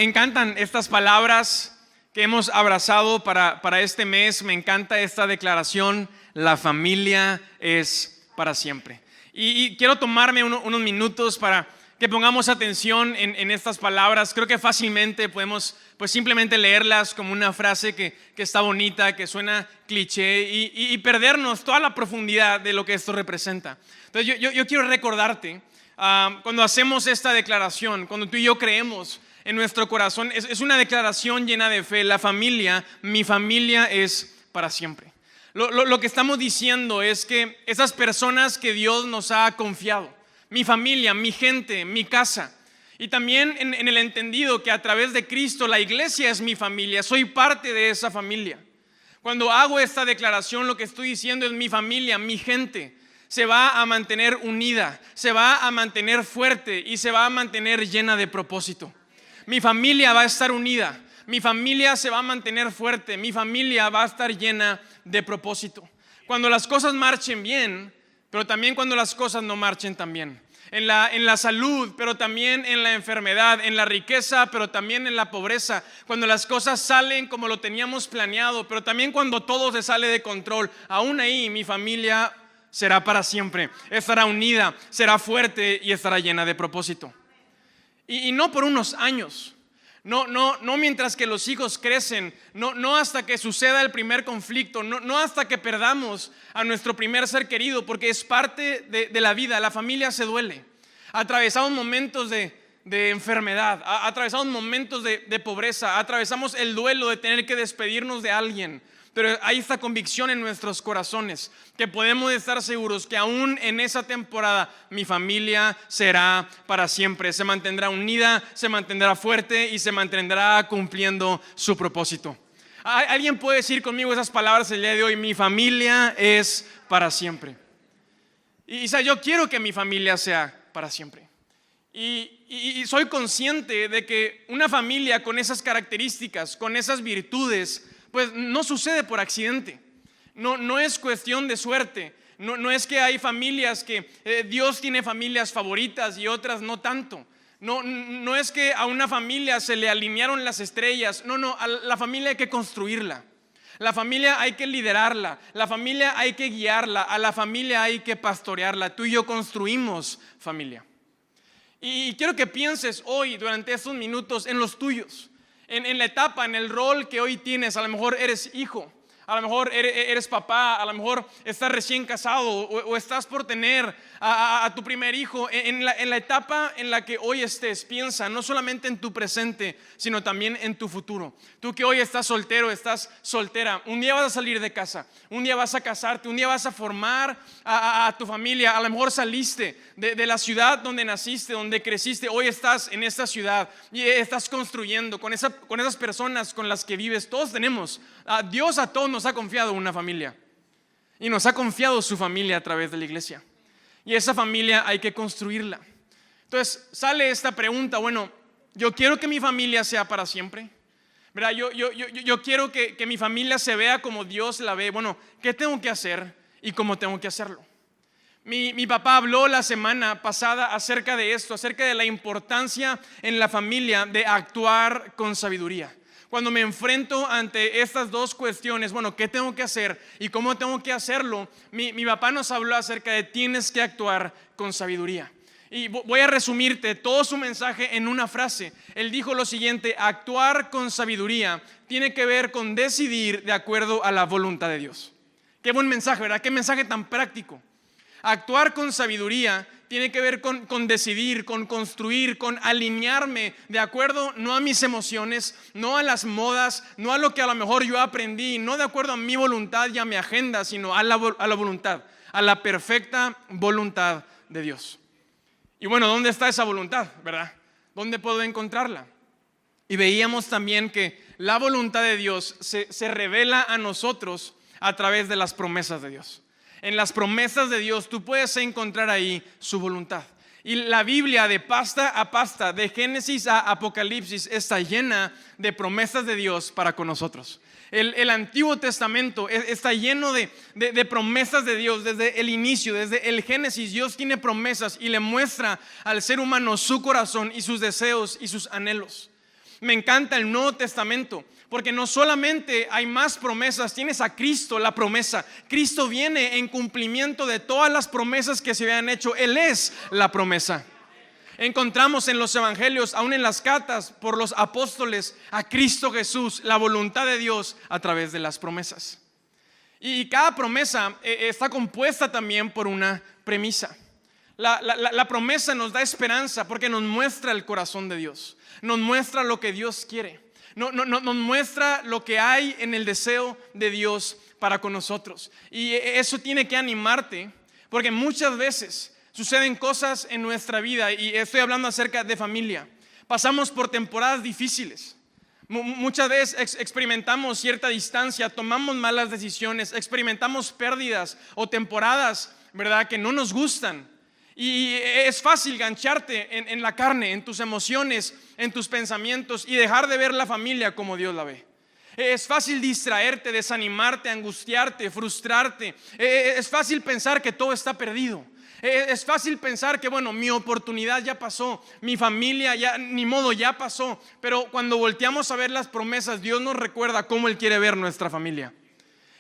Me encantan estas palabras que hemos abrazado para este mes. Me encanta esta declaración: la familia es para siempre. Y quiero tomarme unos minutos para que pongamos atención en estas palabras. Creo que fácilmente podemos pues simplemente leerlas como una frase que está bonita, que suena cliché y perdernos toda la profundidad de lo que esto representa. Entonces yo quiero recordarte, cuando hacemos esta declaración, cuando tú y yo creemos en nuestro corazón, es una declaración llena de fe. La familia, mi familia es para siempre. Lo que estamos diciendo es que esas personas que Dios nos ha confiado, mi familia, mi gente, mi casa, y también en el entendido que a través de Cristo la iglesia es mi familia, soy parte de esa familia. Cuando hago esta declaración, lo que estoy diciendo es: mi familia, mi gente se va a mantener unida, se va a mantener fuerte y se va a mantener llena de propósito. Mi familia va a estar unida, mi familia se va a mantener fuerte, mi familia va a estar llena de propósito. Cuando las cosas marchen bien, pero también cuando las cosas no marchen tan bien. En la salud, pero también en la enfermedad, en la riqueza, pero también en la pobreza. Cuando las cosas salen como lo teníamos planeado, pero también cuando todo se sale de control. Aún ahí mi familia será para siempre, estará unida, será fuerte y estará llena de propósito. Y no por unos años, no mientras que los hijos crecen, no hasta que suceda el primer conflicto, no hasta que perdamos a nuestro primer ser querido, porque es parte de la vida. La familia se duele. Atravesamos momentos de enfermedad, atravesamos momentos de pobreza, atravesamos el duelo de tener que despedirnos de alguien. Pero hay esta convicción en nuestros corazones que podemos estar seguros que aún en esa temporada mi familia será para siempre. Se mantendrá unida, se mantendrá fuerte y se mantendrá cumpliendo su propósito. ¿Alguien puede decir conmigo esas palabras el día de hoy? Mi familia es para siempre. Y yo quiero que mi familia sea para siempre. Y soy consciente de que una familia con esas características, con esas virtudes, pues no sucede por accidente. No es cuestión de suerte. No es que hay familias que Dios tiene familias favoritas y otras no tanto. No es que a una familia se le alinearon las estrellas. A la familia hay que construirla. La familia hay que liderarla. La familia hay que guiarla. A la familia hay que pastorearla. Tú y yo construimos familia. Y quiero que pienses hoy, durante estos minutos, en los tuyos. En la etapa, en el rol que hoy tienes. A lo mejor eres hijo, a lo mejor eres papá, a lo mejor estás recién casado o estás por tener a tu primer hijo. En la etapa en la que hoy estés, piensa no solamente en tu presente, sino también en tu futuro. Tú que hoy estás soltero, estás soltera, un día vas a salir de casa, un día vas a casarte, un día vas a formar a tu familia. A lo mejor saliste de la ciudad donde naciste, donde creciste. Hoy estás en esta ciudad y estás construyendo con esas personas con las que vives. Todos tenemos, Dios a todos nos ha confiado una familia y nos ha confiado su familia a través de la iglesia, y esa familia hay que construirla. Entonces sale esta pregunta: bueno, yo quiero que mi familia sea para siempre, ¿verdad? Yo quiero que mi familia se vea como Dios la ve. Bueno, ¿qué tengo que hacer y cómo tengo que hacerlo? Mi papá habló la semana pasada acerca de esto, acerca de la importancia en la familia de actuar con sabiduría. Cuando me enfrento ante estas dos cuestiones, bueno, ¿qué tengo que hacer y cómo tengo que hacerlo? Mi papá nos habló acerca de tienes que actuar con sabiduría. Y voy a resumirte todo su mensaje en una frase. Él dijo lo siguiente: actuar con sabiduría tiene que ver con decidir de acuerdo a la voluntad de Dios. Qué buen mensaje, ¿verdad? Qué mensaje tan práctico. Actuar con sabiduría tiene que ver con decidir, con construir, con alinearme de acuerdo no a mis emociones, no a las modas, no a lo que a lo mejor yo aprendí, no de acuerdo a mi voluntad y a mi agenda, sino a la voluntad, a la perfecta voluntad de Dios. Y bueno, ¿dónde está esa voluntad, verdad? ¿Dónde puedo encontrarla? Y veíamos también que la voluntad de Dios se revela a nosotros a través de las promesas de Dios. En las promesas de Dios tú puedes encontrar ahí su voluntad. Y la Biblia, de pasta a pasta, de Génesis a Apocalipsis, está llena de promesas de Dios para con nosotros. El Antiguo Testamento está lleno de promesas de Dios. Desde el inicio, desde el Génesis, Dios tiene promesas y le muestra al ser humano su corazón y sus deseos y sus anhelos. Me encanta el Nuevo Testamento, porque no solamente hay más promesas, tienes a Cristo, la promesa. Cristo viene en cumplimiento de todas las promesas que se habían hecho. Él es la promesa. Encontramos en los evangelios, aún en las cartas por los apóstoles, a Cristo Jesús, la voluntad de Dios a través de las promesas. Y cada promesa está compuesta también por una premisa. La promesa nos da esperanza porque nos muestra el corazón de Dios, nos muestra lo que Dios quiere, nos muestra lo que hay en el deseo de Dios para con nosotros. Y eso tiene que animarte, porque muchas veces suceden cosas en nuestra vida, y estoy hablando acerca de familia. Pasamos por temporadas difíciles. Muchas veces experimentamos cierta distancia, tomamos malas decisiones, experimentamos pérdidas o temporadas, ¿verdad?, que no nos gustan. Y es fácil gancharte en la carne, en tus emociones, en tus pensamientos, y dejar de ver la familia como Dios la ve. Es fácil distraerte, desanimarte, angustiarte, frustrarte. Es fácil pensar que todo está perdido. Es fácil pensar que, bueno, mi oportunidad ya pasó, mi familia ya, ni modo, ya pasó. Pero cuando volteamos a ver las promesas, Dios nos recuerda cómo Él quiere ver nuestra familia.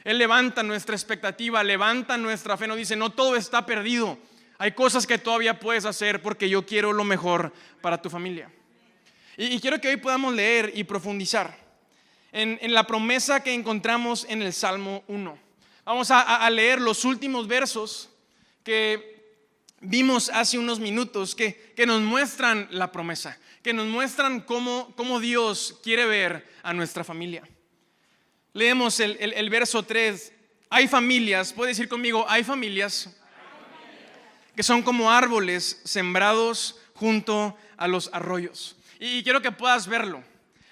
Él levanta nuestra expectativa, levanta nuestra fe, nos dice, no todo está perdido. Hay cosas que todavía puedes hacer porque yo quiero lo mejor para tu familia. Y quiero que hoy podamos leer y profundizar en la promesa que encontramos en el Salmo 1. Vamos a leer los últimos versos que vimos hace unos minutos, que nos muestran la promesa, que nos muestran cómo Dios quiere ver a nuestra familia. Leemos el verso 3. Hay familias, puede decir conmigo, hay familias que son como árboles sembrados junto a los arroyos. Y quiero que puedas verlo.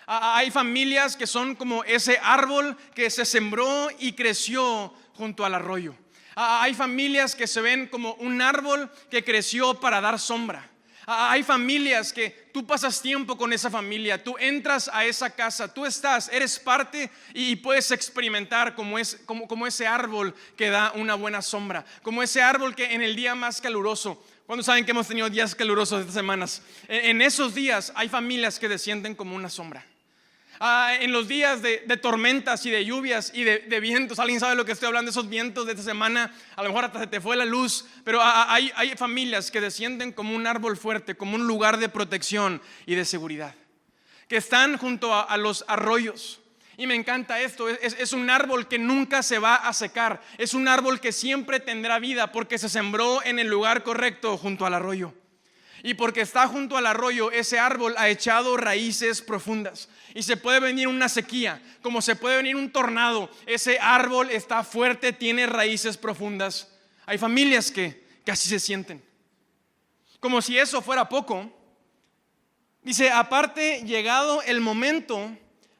Hay familias que son como ese árbol que se sembró y creció junto al arroyo. Hay familias que se ven como un árbol que creció para dar sombra. Hay familias que tú pasas tiempo con esa familia, tú entras a esa casa, tú eres parte y puedes experimentar como ese árbol que da una buena sombra, como ese árbol que en el día más caluroso, cuando saben que hemos tenido días calurosos estas semanas, en esos días hay familias que descienden como una sombra. En los días de tormentas y de lluvias y de vientos, alguien sabe lo que estoy hablando, esos vientos de esta semana, a lo mejor hasta se te fue la luz, pero hay familias que descienden como un árbol fuerte, como un lugar de protección y de seguridad, que están junto a los arroyos. Y me encanta esto, es un árbol que nunca se va a secar, es un árbol que siempre tendrá vida porque se sembró en el lugar correcto junto al arroyo. Y porque está junto al arroyo, ese árbol ha echado raíces profundas. Y se puede venir una sequía, como se puede venir un tornado. Ese árbol está fuerte, tiene raíces profundas. Hay familias que así se sienten. Como si eso fuera poco, dice, aparte, llegado el momento,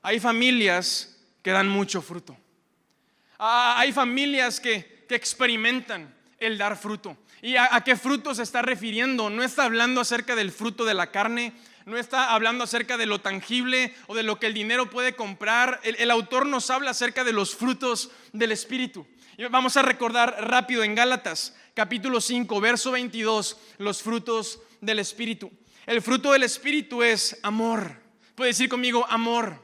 hay familias que dan mucho fruto. Hay familias que experimentan el dar fruto. ¿Y a qué fruto se está refiriendo? No está hablando acerca del fruto de la carne, no está hablando acerca de lo tangible o de lo que el dinero puede comprar. El autor nos habla acerca de los frutos del Espíritu. Y vamos a recordar rápido en Gálatas, capítulo 5, verso 22, los frutos del Espíritu. El fruto del Espíritu es amor. Puede decir conmigo, amor.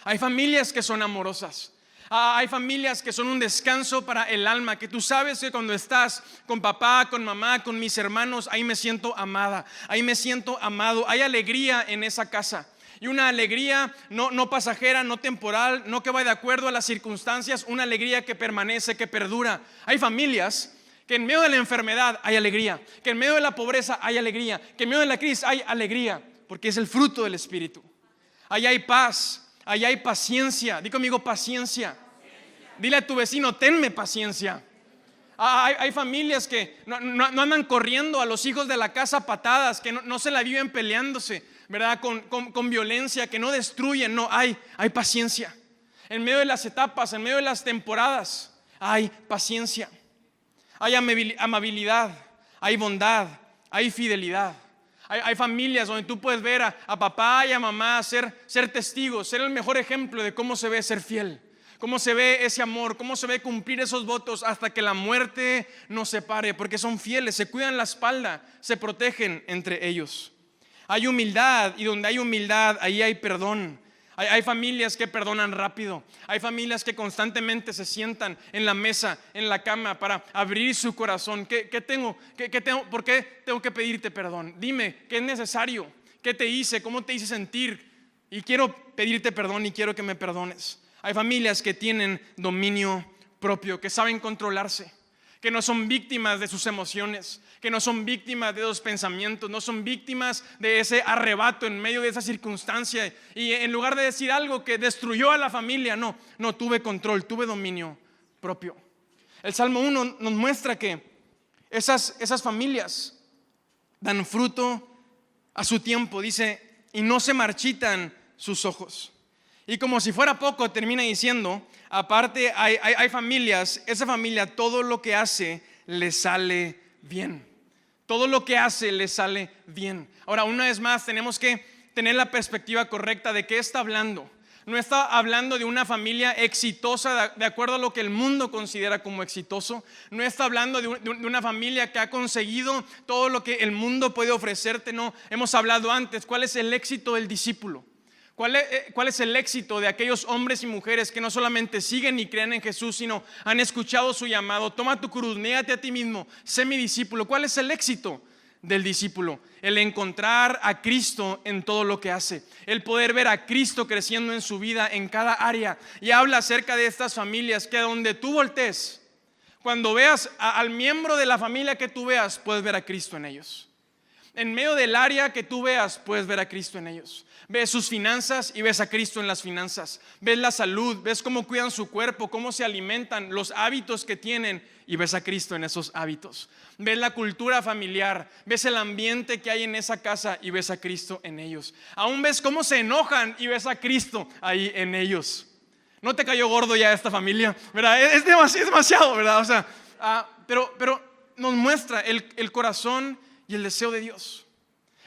Hay familias que son amorosas. Hay familias que son un descanso para el alma, que tú sabes que cuando estás con papá, con mamá, con mis hermanos, ahí me siento amada, ahí me siento amado. Hay alegría en esa casa. Y una alegría no pasajera, no temporal, no que va de acuerdo a las circunstancias, una alegría que permanece, que perdura. Hay familias que en medio de la enfermedad hay alegría, que en medio de la pobreza hay alegría, que en medio de la crisis hay alegría, porque es el fruto del Espíritu. Ahí hay paz, ahí hay paciencia. Di conmigo, paciencia. Dile a tu vecino, tenme paciencia. Hay familias que no andan corriendo a los hijos de la casa a patadas, que no se la viven peleándose, ¿verdad? Con violencia, que no destruyen. No, hay paciencia. En medio de las etapas, en medio de las temporadas, hay paciencia. Hay amabilidad, hay bondad, hay fidelidad. Hay familias donde tú puedes ver a papá y a mamá ser testigos, ser el mejor ejemplo de cómo se ve ser fiel, cómo se ve ese amor, cómo se ve cumplir esos votos hasta que la muerte nos separe, porque son fieles, se cuidan la espalda, se protegen entre ellos. Hay humildad, y donde hay humildad, ahí hay perdón. Hay familias que perdonan rápido. Hay familias que constantemente se sientan en la mesa, en la cama, para abrir su corazón. ¿Qué tengo? ¿Por qué tengo que pedirte perdón? Dime, ¿qué es necesario? ¿Qué te hice? ¿Cómo te hice sentir? Y quiero pedirte perdón y quiero que me perdones. Hay familias que tienen dominio propio, que saben controlarse, que no son víctimas de sus emociones, que no son víctimas de los pensamientos, no son víctimas de ese arrebato en medio de esa circunstancia. Y en lugar de decir algo que destruyó a la familia, no, tuve control, tuve dominio propio. El Salmo 1 nos muestra que esas familias dan fruto a su tiempo, dice, y no se marchitan sus ojos. Y como si fuera poco, termina diciendo, aparte hay familias, esa familia todo lo que hace le sale bien. Todo lo que hace le sale bien. Ahora, una vez más, tenemos que tener la perspectiva correcta de qué está hablando. No está hablando de una familia exitosa de acuerdo a lo que el mundo considera como exitoso. No está hablando de una familia que ha conseguido todo lo que el mundo puede ofrecerte. No, hemos hablado antes. ¿Cuál es el éxito del discípulo? ¿Cuál es el éxito de aquellos hombres y mujeres que no solamente siguen y creen en Jesús, sino han escuchado su llamado? Toma tu cruz, négate a ti mismo, sé mi discípulo. ¿Cuál es el éxito del discípulo? El encontrar a Cristo en todo lo que hace, el poder ver a Cristo creciendo en su vida en cada área. Y habla acerca de estas familias que donde tú voltees, cuando veas al miembro de la familia que tú veas, puedes ver a Cristo en ellos. En medio del área que tú veas, puedes ver a Cristo en ellos. Ves sus finanzas y ves a Cristo en las finanzas. Ves la salud, ves cómo cuidan su cuerpo, cómo se alimentan, los hábitos que tienen, y ves a Cristo en esos hábitos. Ves la cultura familiar, ves el ambiente que hay en esa casa y ves a Cristo en ellos. Aún ves cómo se enojan y ves a Cristo ahí en ellos. ¿No te cayó gordo ya esta familia? ¿Verdad? Es demasiado, ¿verdad? O sea, pero nos muestra el corazón y el deseo de Dios.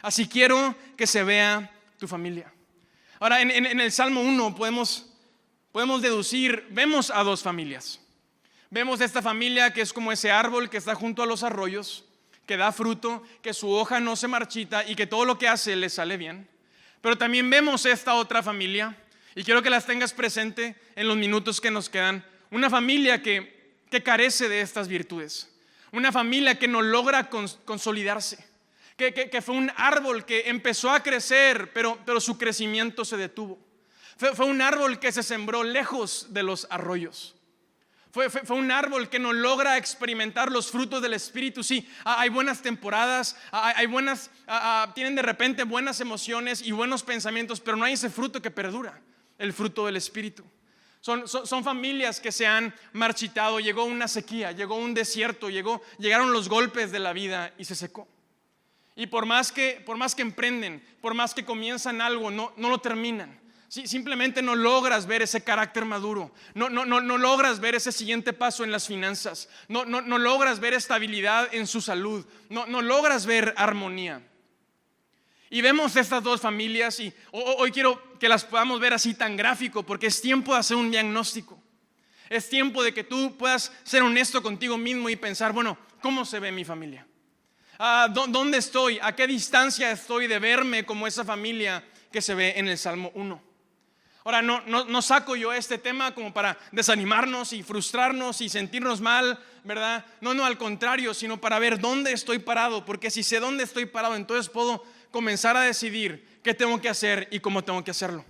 Así quiero que se vea tu familia. Ahora, en el Salmo 1 podemos deducir, vemos a dos familias. Vemos esta familia que es como ese árbol que está junto a los arroyos, que da fruto, que su hoja no se marchita y que todo lo que hace le sale bien. Pero también vemos esta otra familia, y quiero que las tengas presente en los minutos que nos quedan. Una familia que carece de estas virtudes. Una familia que no logra consolidarse. Que fue un árbol que empezó a crecer, pero su crecimiento se detuvo. Fue un árbol que se sembró lejos de los arroyos. Fue un árbol que no logra experimentar los frutos del Espíritu. Sí, hay buenas temporadas, tienen de repente buenas emociones y buenos pensamientos, pero no hay ese fruto que perdura, el fruto del Espíritu. Son familias que se han marchitado. Llegó una sequía, llegó un desierto, llegaron los golpes de la vida y se secó. Y por más que emprenden, por más que comienzan algo, no lo terminan. Sí, simplemente no logras ver ese carácter maduro. No logras ver ese siguiente paso en las finanzas. No logras ver estabilidad en su salud. No logras ver armonía. Y vemos estas dos familias y hoy quiero que las podamos ver así tan gráfico, porque es tiempo de hacer un diagnóstico. Es tiempo de que tú puedas ser honesto contigo mismo y pensar, bueno, ¿cómo se ve mi familia? ¿Dónde estoy? ¿A qué distancia estoy de verme como esa familia que se ve en el Salmo 1? Ahora, no saco yo este tema como para desanimarnos y frustrarnos y sentirnos mal, ¿verdad? No, al contrario, sino para ver dónde estoy parado, porque si sé dónde estoy parado, entonces puedo comenzar a decidir qué tengo que hacer y cómo tengo que hacerlo.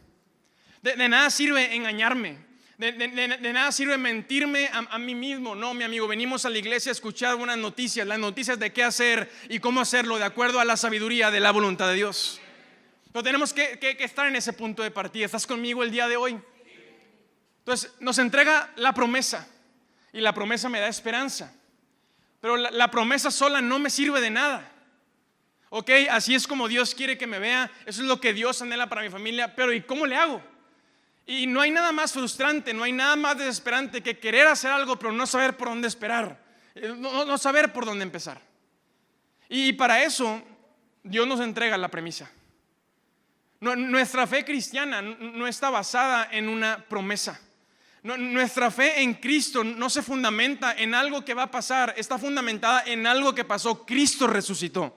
De nada sirve engañarme. De nada sirve mentirme a mí mismo. No, mi amigo, venimos a la iglesia a escuchar buenas noticias, las noticias de qué hacer y cómo hacerlo de acuerdo a la sabiduría de la voluntad de Dios. Pero tenemos que estar en ese punto de partida. ¿Estás conmigo el día de hoy? Entonces nos entrega la promesa y la promesa me da esperanza. Pero la promesa sola no me sirve de nada. Ok, así es como Dios quiere que me vea. Eso es lo que Dios anhela para mi familia. Pero ¿y cómo le hago? Y no hay nada más frustrante, no hay nada más desesperante que querer hacer algo pero no saber por dónde esperar, no saber por dónde empezar. Y para eso Dios nos entrega la premisa. Nuestra fe cristiana no está basada en una promesa. Nuestra fe en Cristo no se fundamenta en algo que va a pasar, está fundamentada en algo que pasó. Cristo resucitó.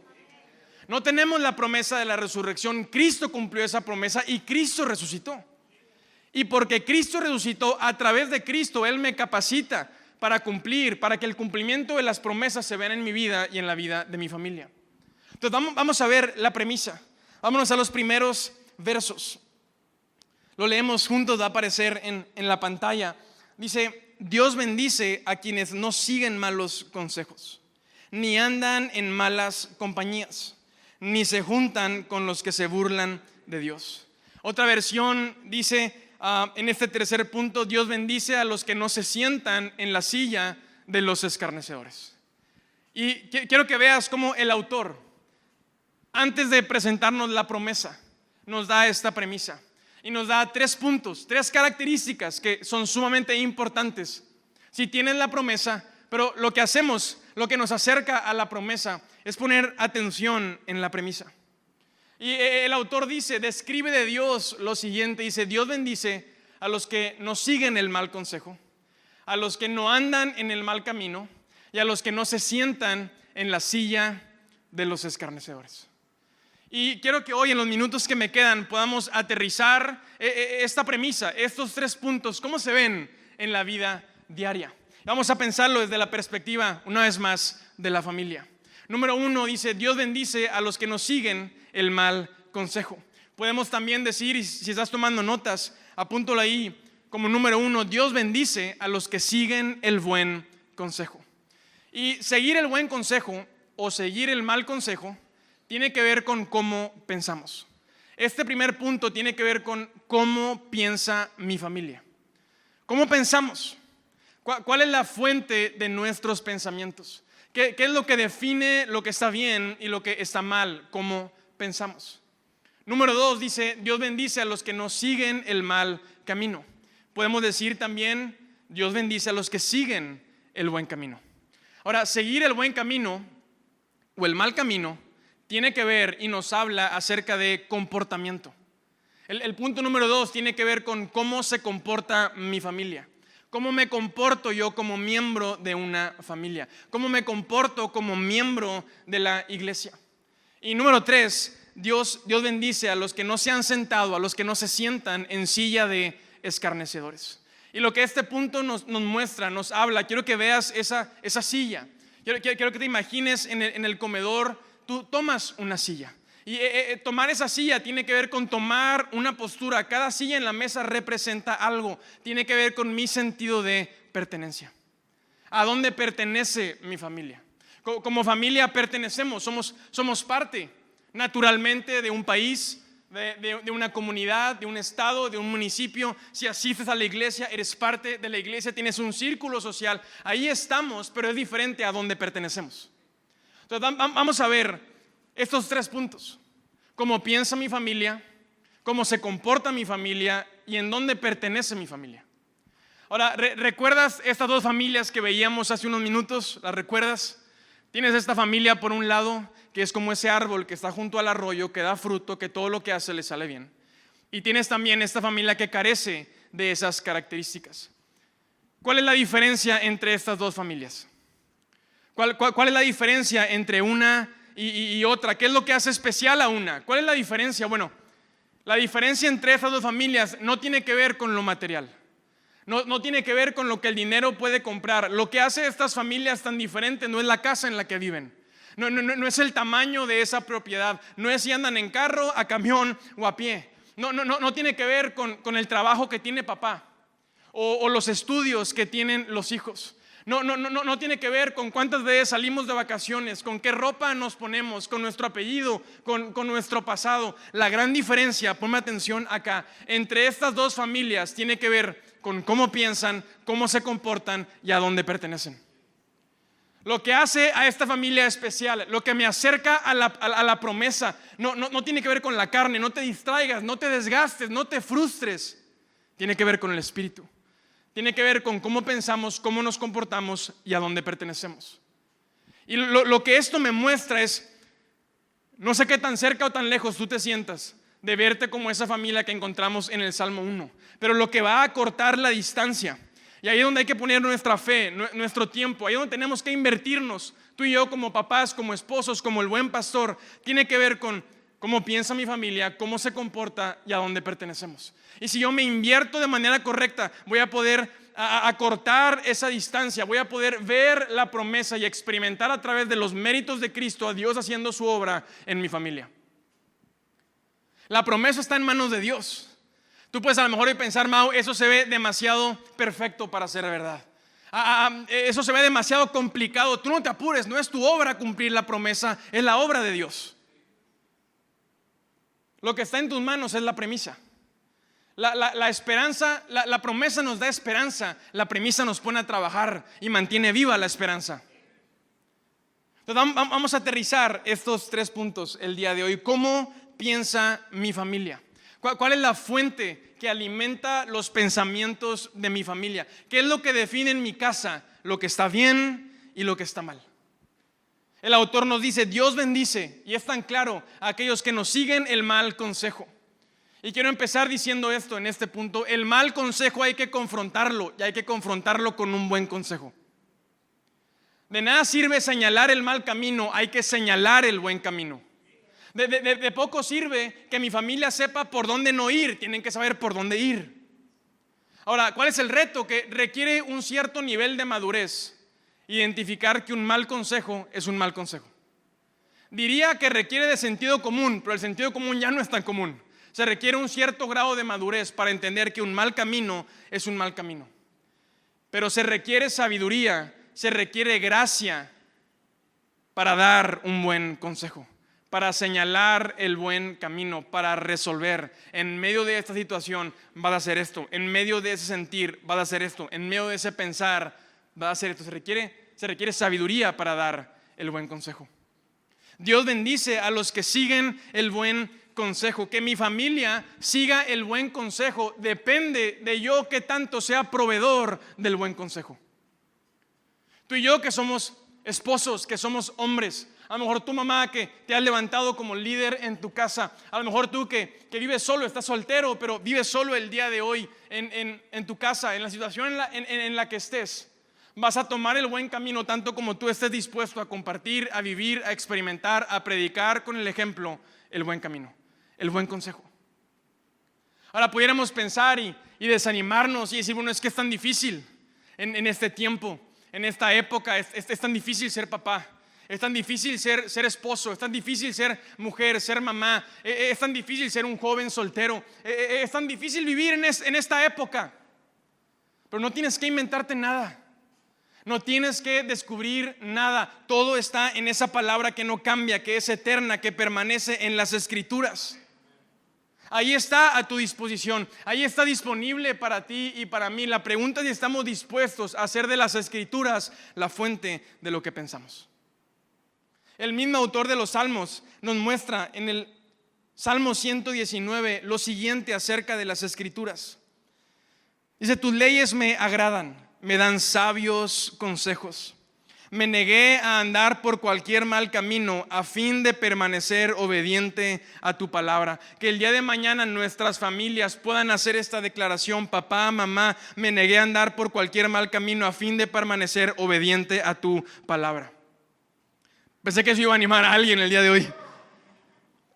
No tenemos la promesa de la resurrección. Cristo cumplió esa promesa y Cristo resucitó. Y porque Cristo resucitó, a través de Cristo, Él me capacita para cumplir, para que el cumplimiento de las promesas se vean en mi vida y en la vida de mi familia. Entonces vamos a ver la premisa. Vámonos a los primeros versos. Lo leemos juntos, va a aparecer en la pantalla. Dice: Dios bendice a quienes no siguen malos consejos, ni andan en malas compañías, ni se juntan con los que se burlan de Dios. Otra versión dice, en este tercer punto: Dios bendice a los que no se sientan en la silla de los escarnecedores. Y quiero que veas cómo el autor, antes de presentarnos la promesa, nos da esta premisa y nos da 3 puntos, 3 características que son sumamente importantes si tienes la promesa. Pero lo que hacemos, lo que nos acerca a la promesa, es poner atención en la premisa. Y el autor describe de Dios lo siguiente: dice, Dios bendice a los que no siguen el mal consejo, a los que no andan en el mal camino y a los que no se sientan en la silla de los escarnecedores. Y quiero que hoy, en los minutos que me quedan, podamos aterrizar esta premisa, estos 3 puntos, cómo se ven en la vida diaria. Vamos a pensarlo desde la perspectiva, una vez más, de la familia. Número 1 dice: Dios bendice a los que no siguen el mal consejo. Podemos también decir, y si estás tomando notas, apúntalo ahí como número 1: Dios bendice a los que siguen el buen consejo. Y seguir el buen consejo o seguir el mal consejo tiene que ver con cómo pensamos. Este primer punto tiene que ver con cómo piensa mi familia. ¿Cómo pensamos? ¿Cuál es la fuente de nuestros pensamientos? ¿Qué es lo que define lo que está bien y lo que está mal? ¿Cómo pensamos? Número 2 dice: Dios bendice a los que no siguen el mal camino. Podemos decir también: Dios bendice a los que siguen el buen camino. Ahora, seguir el buen camino o el mal camino tiene que ver y nos habla acerca de comportamiento. El punto número 2 tiene que ver con cómo se comporta mi familia. ¿Cómo me comporto yo como miembro de una familia? ¿Cómo me comporto como miembro de la iglesia? Y número 3, Dios bendice a los que no se han sentado, a los que no se sientan en silla de escarnecedores. Y lo que este punto nos muestra, nos habla, quiero que veas esa silla. Quiero que te imagines en el comedor. Tú tomas una silla y tomar esa silla tiene que ver con tomar una postura. Cada silla en la mesa representa algo. Tiene que ver con mi sentido de pertenencia. ¿A dónde pertenece mi familia? Como familia pertenecemos, somos parte naturalmente de un país, de una comunidad, de un estado, de un municipio. Si asistes a la iglesia, eres parte de la iglesia, tienes un círculo social. Ahí estamos, pero es diferente a dónde pertenecemos. Entonces vamos a ver estos 3 puntos: cómo piensa mi familia, cómo se comporta mi familia y en dónde pertenece mi familia. Ahora, ¿recuerdas estas 2 familias que veíamos hace unos minutos? ¿Las recuerdas? Tienes esta familia por un lado, que es como ese árbol que está junto al arroyo, que da fruto, que todo lo que hace le sale bien. Y tienes también esta familia que carece de esas características. ¿Cuál es la diferencia entre estas 2 familias? ¿Cuál es la diferencia entre una y otra? ¿Qué es lo que hace especial a una? ¿Cuál es la diferencia? Bueno, la diferencia entre estas 2 familias no tiene que ver con lo material. No tiene que ver con lo que el dinero puede comprar. Lo que hace estas familias tan diferentes no es la casa en la que viven. No es el tamaño de esa propiedad. No es si andan en carro, a camión o a pie. No tiene que ver con el trabajo que tiene papá o los estudios que tienen los hijos. No tiene que ver con cuántas veces salimos de vacaciones, con qué ropa nos ponemos, con nuestro apellido, con nuestro pasado. La gran diferencia, ponme atención acá, entre estas 2 familias tiene que ver con cómo piensan, cómo se comportan y a dónde pertenecen. Lo que hace a esta familia especial, lo que me acerca a la promesa, no tiene que ver con la carne. No te distraigas, no te desgastes, no te frustres. Tiene que ver con el espíritu. Tiene que ver con cómo pensamos, cómo nos comportamos y a dónde pertenecemos. Y lo que esto me muestra es, no sé qué tan cerca o tan lejos tú te sientas de verte como esa familia que encontramos en el Salmo 1, pero lo que va a acortar la distancia, y ahí es donde hay que poner nuestra fe, nuestro tiempo, ahí es donde tenemos que invertirnos Tú y yo como papás, como esposos, como el buen pastor, tiene que ver con cómo piensa mi familia, cómo se comporta y a dónde pertenecemos. Y si yo me invierto de manera correcta, voy a poder acortar esa distancia, voy a poder ver la promesa y experimentar a través de los méritos de Cristo a Dios haciendo su obra en mi familia. La promesa está en manos de Dios. Tú puedes a lo mejor hoy pensar, Mau, eso se ve demasiado perfecto para ser verdad. Eso se ve demasiado complicado. Tú no te apures, no es tu obra cumplir la promesa, es la obra de Dios. Lo que está en tus manos es la premisa. La esperanza, la promesa nos da esperanza, la premisa nos pone a trabajar y mantiene viva la esperanza. Entonces vamos a aterrizar estos 3 puntos el día de hoy. ¿Cómo piensa mi familia? ¿Cuál es la fuente que alimenta los pensamientos de mi familia? ¿Qué es lo que define en mi casa lo que está bien y lo que está mal? El autor nos dice, Dios bendice, y es tan claro, a aquellos que nos siguen el mal consejo. Y quiero empezar diciendo esto en este punto: el mal consejo hay que confrontarlo, y hay que confrontarlo con un buen consejo. De nada sirve señalar el mal camino, hay que señalar el buen camino. De poco sirve que mi familia sepa por dónde no ir, tienen que saber por dónde ir. Ahora, ¿cuál es el reto? Que requiere un cierto nivel de madurez identificar que un mal consejo es un mal consejo. Diría que requiere de sentido común, pero el sentido común ya no es tan común. Se requiere un cierto grado de madurez para entender que un mal camino es un mal camino. Pero se requiere sabiduría, se requiere gracia para dar un buen consejo, para señalar el buen camino, para resolver. En medio de esta situación vas a hacer esto, en medio de ese sentir vas a hacer esto, en medio de ese pensar vas a hacer esto. Se requiere sabiduría para dar el buen consejo. Dios bendice a los que siguen el buen consejo. Que mi familia siga el buen consejo depende de yo que tanto sea proveedor del buen consejo. Tú y yo que somos esposos, que somos hombres, a lo mejor tu mamá que te has levantado como líder en tu casa, a lo mejor tú que vives solo, estás soltero, pero vives solo el día de hoy en tu casa, en la situación en la que estés, vas a tomar el buen camino tanto como tú estés dispuesto a compartir, a vivir, a experimentar, a predicar con el ejemplo, el buen camino, el buen consejo. Ahora pudiéramos pensar y desanimarnos y decir, bueno, es que es tan difícil en este tiempo, en esta época, es tan difícil ser papá. Es tan difícil ser esposo, es tan difícil ser mujer, ser mamá, es tan difícil ser un joven soltero, es tan difícil vivir en esta época. Pero no tienes que inventarte nada, no tienes que descubrir nada, todo está en esa palabra que no cambia, que es eterna, que permanece en las Escrituras. Ahí está a tu disposición, ahí está disponible para ti y para mí. La pregunta es si estamos dispuestos a hacer de las Escrituras la fuente de lo que pensamos. El mismo autor de los Salmos nos muestra en el Salmo 119 lo siguiente acerca de las Escrituras. Dice, tus leyes me agradan, me dan sabios consejos. Me negué a andar por cualquier mal camino a fin de permanecer obediente a tu palabra. Que el día de mañana nuestras familias puedan hacer esta declaración: papá, mamá, me negué a andar por cualquier mal camino a fin de permanecer obediente a tu palabra. Pensé que eso iba a animar a alguien el día de hoy.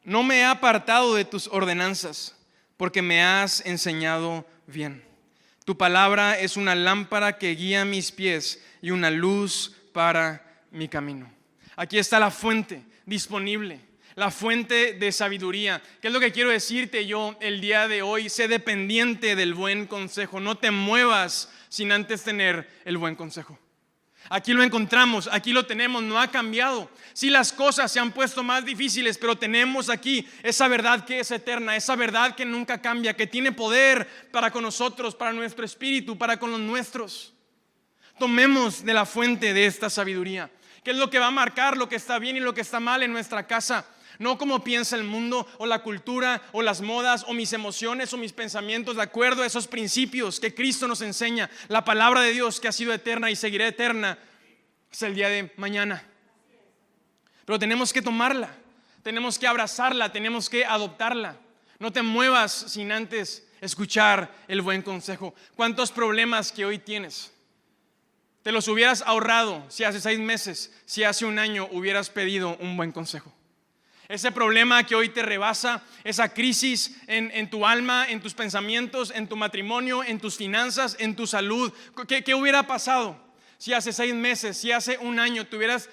No me he apartado de tus ordenanzas, porque me has enseñado bien. Tu palabra es una lámpara que guía mis pies y una luz para mi camino. Aquí está la fuente disponible, la fuente de sabiduría. ¿Qué es lo que quiero decirte yo el día de hoy? Sé dependiente del buen consejo. No te muevas sin antes tener el buen consejo. Aquí lo encontramos, aquí lo tenemos, no ha cambiado. Sí, las cosas se han puesto más difíciles, pero tenemos aquí esa verdad que es eterna, esa verdad que nunca cambia, que tiene poder para con nosotros, para nuestro espíritu, para con los nuestros. Tomemos de la fuente de esta sabiduría, que es lo que va a marcar lo que está bien y lo que está mal en nuestra casa. No como piensa el mundo o la cultura o las modas o mis emociones o mis pensamientos, de acuerdo a esos principios que Cristo nos enseña. La palabra de Dios que ha sido eterna y seguirá eterna hasta el día de mañana. Pero tenemos que tomarla, tenemos que abrazarla, tenemos que adoptarla. No te muevas sin antes escuchar el buen consejo. ¿Cuántos problemas que hoy tienes? te los hubieras ahorrado si hace 6 meses, si hace un año hubieras pedido un buen consejo. Ese problema que hoy te rebasa, esa crisis en tu alma, en tus pensamientos, en tu matrimonio, en tus finanzas, en tu salud. ¿Qué hubiera pasado si hace 6 meses, si hace un año hubieras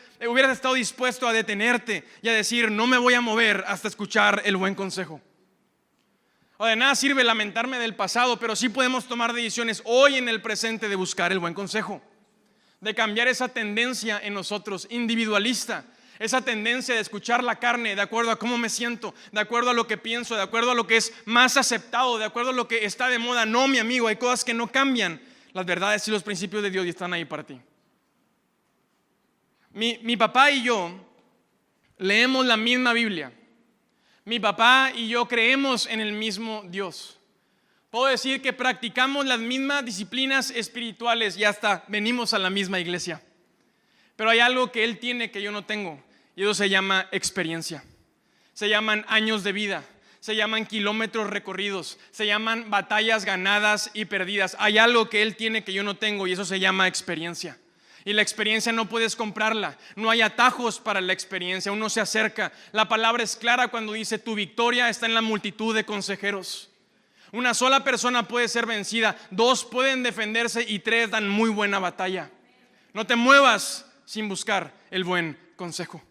estado dispuesto a detenerte y a decir, no me voy a mover hasta escuchar el buen consejo? O de nada sirve lamentarme del pasado, pero sí podemos tomar decisiones hoy en el presente de buscar el buen consejo, de cambiar esa tendencia en nosotros individualista, esa tendencia de escuchar la carne de acuerdo a cómo me siento, de acuerdo a lo que pienso, de acuerdo a lo que es más aceptado, de acuerdo a lo que está de moda. No, mi amigo, hay cosas que no cambian. Las verdades y los principios de Dios están ahí para ti. Mi papá y yo leemos la misma Biblia. Mi papá y yo creemos en el mismo Dios. Puedo decir que practicamos las mismas disciplinas espirituales y hasta venimos a la misma iglesia. Pero hay algo que él tiene que yo no tengo, y eso se llama experiencia. Se llaman años de vida, se llaman kilómetros recorridos, se llaman batallas ganadas y perdidas. Hay algo que él tiene que yo no tengo, y eso se llama experiencia. Y la experiencia no puedes comprarla, no hay atajos para la experiencia, uno se acerca. La palabra es clara cuando dice, tu victoria está en la multitud de consejeros. Una sola persona puede ser vencida, 2 pueden defenderse y 3 dan muy buena batalla. No te muevas sin buscar el buen consejo.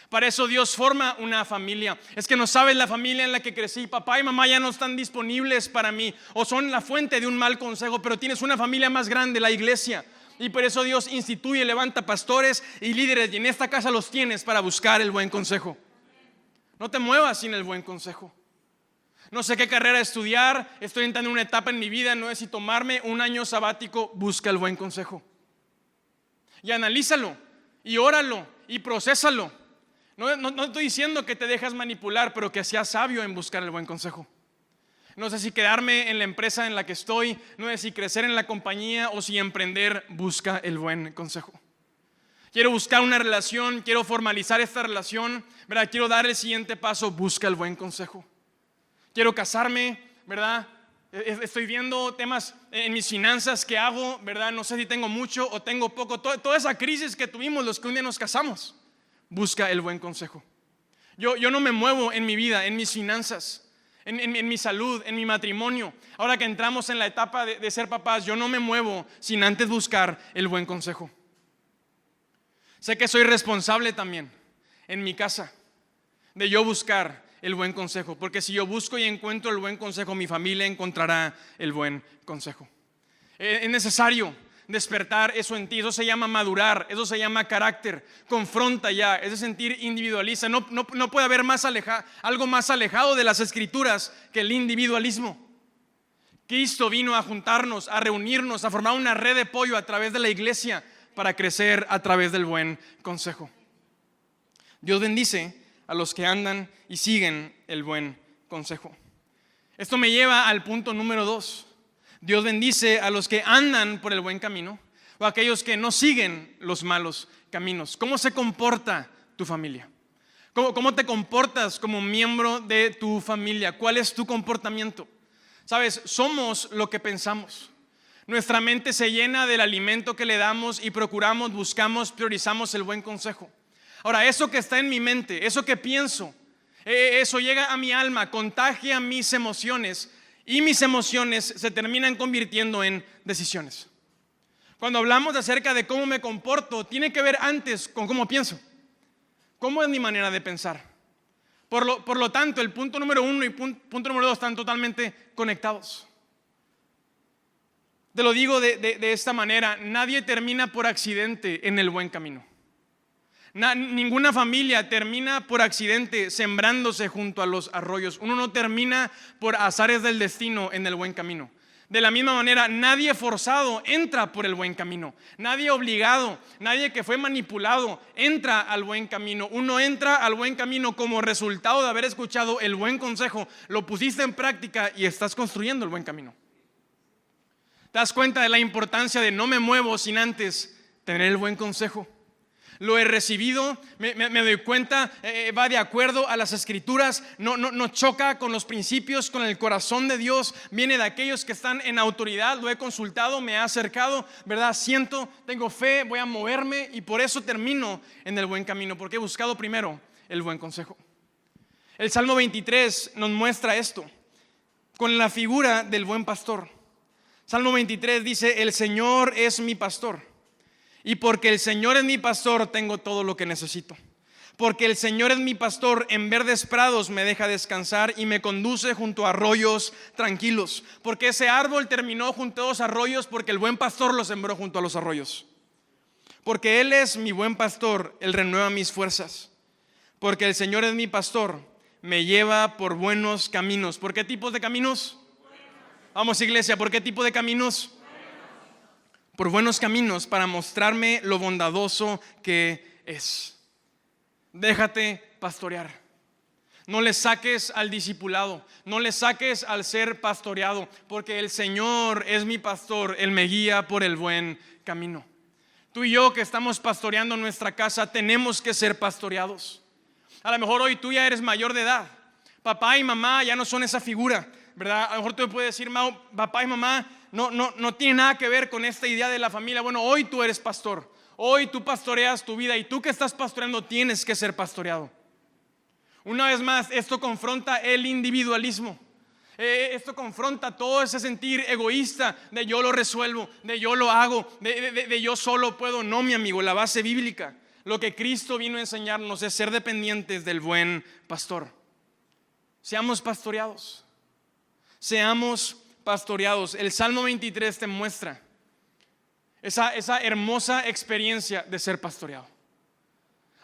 Para eso Dios forma una familia. Es que no sabes la familia en la que crecí. Papá y mamá ya no están disponibles para mí, o son la fuente de un mal consejo, pero tienes una familia más grande, la iglesia. Y por eso Dios instituye, levanta pastores y líderes, y en esta casa los tienes para buscar el buen consejo. No te muevas sin el buen consejo. No sé qué carrera estudiar, estoy entrando en una etapa en mi vida, no sé si tomarme un año sabático. Busca el buen consejo. Y analízalo, y óralo, y procésalo. No estoy diciendo que te dejas manipular, pero que seas sabio en buscar el buen consejo. No sé si quedarme en la empresa en la que estoy, no sé si crecer en la compañía o si emprender. Busca el buen consejo. Quiero buscar una relación, quiero formalizar esta relación, ¿verdad? Quiero dar el siguiente paso. Busca el buen consejo. Quiero casarme, ¿verdad? Estoy viendo temas en mis finanzas, ¿qué hago? ¿Verdad? No sé si tengo mucho o tengo poco. Toda esa crisis que tuvimos los que un día nos casamos. Busca el buen consejo. Yo no me muevo en mi vida, en mis finanzas, en mi salud, en mi matrimonio. Ahora que entramos en la etapa de ser papás, yo no me muevo sin antes buscar el buen consejo. Sé que soy responsable también en mi casa de yo buscar el buen consejo, porque si yo busco y encuentro el buen consejo, mi familia encontrará el buen consejo. Es necesario despertar eso en ti. Eso se llama madurar, eso se llama carácter. Confronta ya, es de sentir individualista. No puede haber algo más alejado de las escrituras que el individualismo. Cristo vino a juntarnos, a reunirnos, a formar una red de apoyo a través de la iglesia para crecer a través del buen consejo. Dios bendice a los que andan y siguen el buen consejo. Esto me lleva al punto número 2. Dios bendice a los que andan por el buen camino o a aquellos que no siguen los malos caminos. ¿Cómo se comporta tu familia? ¿Cómo te comportas como miembro de tu familia? ¿Cuál es tu comportamiento? Sabes, somos lo que pensamos. Nuestra mente se llena del alimento que le damos y procuramos, buscamos, priorizamos el buen consejo. Ahora, eso que está en mi mente, eso que pienso, eso llega a mi alma, contagia mis emociones. Y mis emociones se terminan convirtiendo en decisiones. Cuando hablamos acerca de cómo me comporto, tiene que ver antes con cómo pienso. ¿Cómo es mi manera de pensar? Por lo tanto, el punto número 1 y punto número 2 están totalmente conectados. Te lo digo de esta manera: nadie termina por accidente en el buen camino. Ninguna familia termina por accidente sembrándose junto a los arroyos. Uno no termina por azares del destino en el buen camino. De la misma manera, nadie forzado entra por el buen camino. Nadie obligado, nadie que fue manipulado entra al buen camino. Uno entra al buen camino como resultado de haber escuchado el buen consejo, lo pusiste en práctica y estás construyendo el buen camino. ¿Te das cuenta de la importancia de no me muevo sin antes tener el buen consejo? lo he recibido, me doy cuenta, va de acuerdo a las escrituras, no choca con los principios, con el corazón de Dios, viene de aquellos que están en autoridad, lo he consultado, me he acercado, ¿verdad? Siento, tengo fe, voy a moverme y por eso termino en el buen camino, porque he buscado primero el buen consejo. El Salmo 23 nos muestra esto con la figura del buen pastor. Salmo 23 dice: el Señor es mi pastor, y porque el Señor es mi pastor tengo todo lo que necesito. Porque el Señor es mi pastor, en verdes prados me deja descansar y me conduce junto a arroyos tranquilos. Porque ese árbol terminó junto a los arroyos porque el buen pastor lo sembró junto a los arroyos. Porque Él es mi buen pastor, Él renueva mis fuerzas. Porque el Señor es mi pastor, me lleva por buenos caminos. ¿Por qué tipos de caminos? Vamos, iglesia, ¿por qué tipo de caminos? Por buenos caminos, para mostrarme lo bondadoso que es. Déjate pastorear. No le saques al discipulado, no le saques al ser pastoreado, porque el Señor es mi pastor, Él me guía por el buen camino. Tú y yo que estamos pastoreando nuestra casa, tenemos que ser pastoreados. A lo mejor hoy tú ya eres mayor de edad, papá y mamá ya no son esa figura, ¿verdad? A lo mejor tú me puedes decir: papá y mamá no tiene nada que ver con esta idea de la familia. Bueno, hoy tú eres pastor, hoy tú pastoreas tu vida y tú que estás pastoreando tienes que ser pastoreado. Una vez más, esto confronta el individualismo. Esto confronta todo ese sentir egoísta de yo lo resuelvo, de yo lo hago, de yo solo puedo. No, mi amigo, la base bíblica, lo que Cristo vino a enseñarnos es ser dependientes del buen pastor. Seamos pastoreados. Seamos pastoreados. El Salmo 23 te muestra esa hermosa experiencia de ser pastoreado.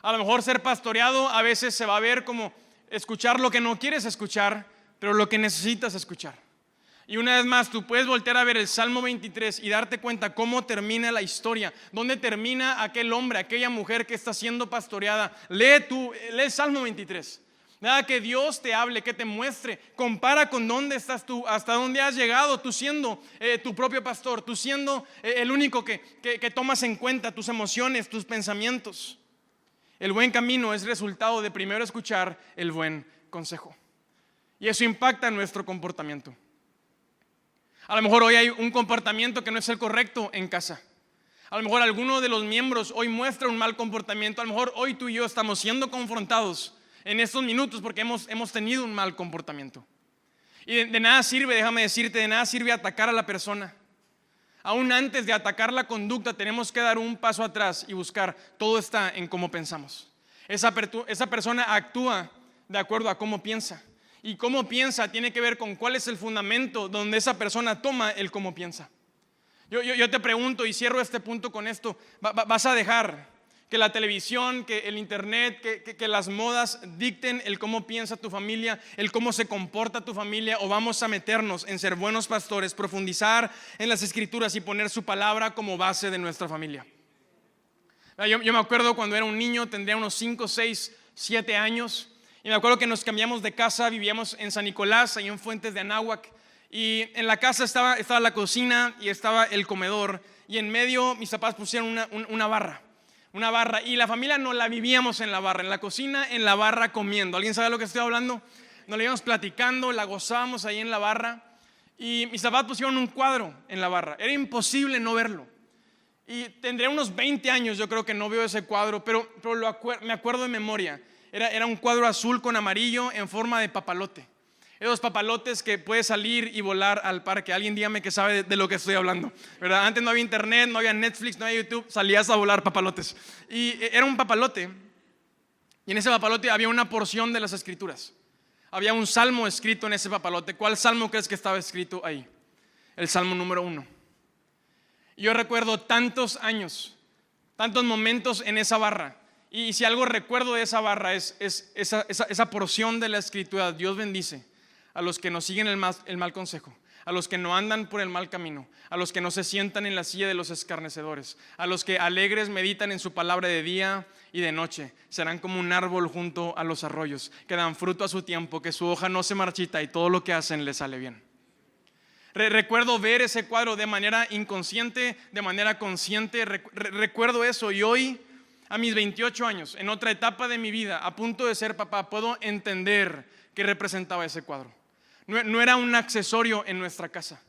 A lo mejor ser pastoreado a veces se va a ver como escuchar lo que no quieres escuchar, pero lo que necesitas escuchar. Y una vez más, tú puedes voltear a ver el Salmo 23 y darte cuenta cómo termina la historia, dónde termina aquel hombre, aquella mujer que está siendo pastoreada. Lee el Salmo 23. Nada, que Dios te hable, que te muestre, compara con dónde estás tú, hasta dónde has llegado, tú siendo tu propio pastor, tú siendo el único que tomas en cuenta tus emociones, tus pensamientos. El buen camino es resultado de primero escuchar el buen consejo. Y eso impacta nuestro comportamiento. A lo mejor hoy hay un comportamiento que no es el correcto en casa. A lo mejor alguno de los miembros hoy muestra un mal comportamiento. A lo mejor hoy tú y yo estamos siendo confrontados en estos minutos porque hemos tenido un mal comportamiento. Y de nada sirve, déjame decirte, de nada sirve atacar a la persona. Aún antes de atacar la conducta tenemos que dar un paso atrás y buscar. Todo está en cómo pensamos. Esa persona actúa de acuerdo a cómo piensa. Y cómo piensa tiene que ver con cuál es el fundamento donde esa persona toma el cómo piensa. Yo te pregunto y cierro este punto con esto. ¿Vas a dejar que la televisión, que el internet, que las modas dicten el cómo piensa tu familia, el cómo se comporta tu familia? ¿O vamos a meternos en ser buenos pastores, profundizar en las escrituras y poner su palabra como base de nuestra familia? Yo me acuerdo cuando era un niño, tendría unos 5, 6, 7 años. Y me acuerdo que nos cambiamos de casa, vivíamos en San Nicolás, ahí en Fuentes de Anáhuac. Y en la casa estaba la cocina y estaba el comedor. Y en medio mis papás pusieron una barra. Y la familia no la vivíamos en la barra, en la cocina, en la barra comiendo. ¿Alguien sabe lo que estoy hablando? Nos la íbamos platicando, la gozábamos ahí en la barra. Y mis papás pusieron un cuadro en la barra. Era imposible no verlo. Y tendría unos 20 años, yo creo que no veo ese cuadro, pero me acuerdo de memoria. Era un cuadro azul con amarillo en forma de papalote. Esos papalotes que puedes salir y volar al parque. Alguien dígame que sabe de lo que estoy hablando, ¿verdad? Antes no había internet, no había Netflix, no había YouTube. Salías a volar papalotes. Y era un papalote. Y en ese papalote había una porción de las escrituras. Había un salmo escrito en ese papalote. ¿Cuál salmo crees que estaba escrito ahí? El salmo número 1. Y yo recuerdo tantos años, tantos momentos en esa barra. Y si algo recuerdo de esa barra es esa porción de la escritura. Dios bendice a los que no siguen el mal consejo, a los que no andan por el mal camino, a los que no se sientan en la silla de los escarnecedores, a los que alegres meditan en su palabra de día y de noche. Serán como un árbol junto a los arroyos, que dan fruto a su tiempo, que su hoja no se marchita y todo lo que hacen les sale bien. Recuerdo ver ese cuadro de manera inconsciente, de manera consciente. Recuerdo eso y hoy a mis 28 años, en otra etapa de mi vida, a punto de ser papá, puedo entender qué representaba ese cuadro. No era un accesorio en nuestra casa.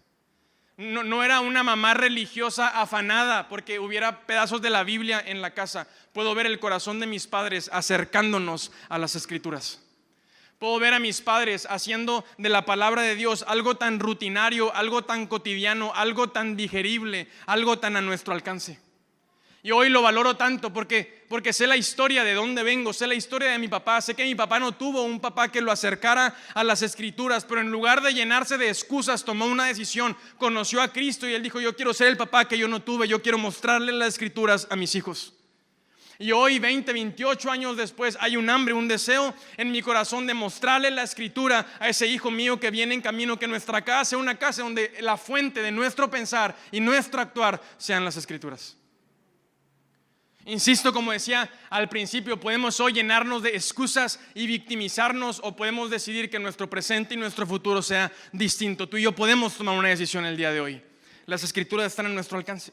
No era una mamá religiosa afanada porque hubiera pedazos de la Biblia en la casa. Puedo ver el corazón de mis padres acercándonos a las Escrituras. Puedo ver a mis padres haciendo de la palabra de Dios algo tan rutinario, algo tan cotidiano, algo tan digerible, algo tan a nuestro alcance. Y hoy lo valoro tanto porque sé la historia de dónde vengo, sé la historia de mi papá. Sé que mi papá no tuvo un papá que lo acercara a las Escrituras, pero en lugar de llenarse de excusas, tomó una decisión, conoció a Cristo y él dijo: yo quiero ser el papá que yo no tuve, yo quiero mostrarle las Escrituras a mis hijos. Y hoy, 28 años después, hay un hambre, un deseo en mi corazón de mostrarle la Escritura a ese hijo mío que viene en camino, que nuestra casa sea una casa donde la fuente de nuestro pensar y nuestro actuar sean las Escrituras. Insisto, como decía al principio, podemos hoy llenarnos de excusas y victimizarnos, o podemos decidir que nuestro presente y nuestro futuro sea distinto. Tú y yo podemos tomar una decisión el día de hoy. Las Escrituras están a nuestro alcance.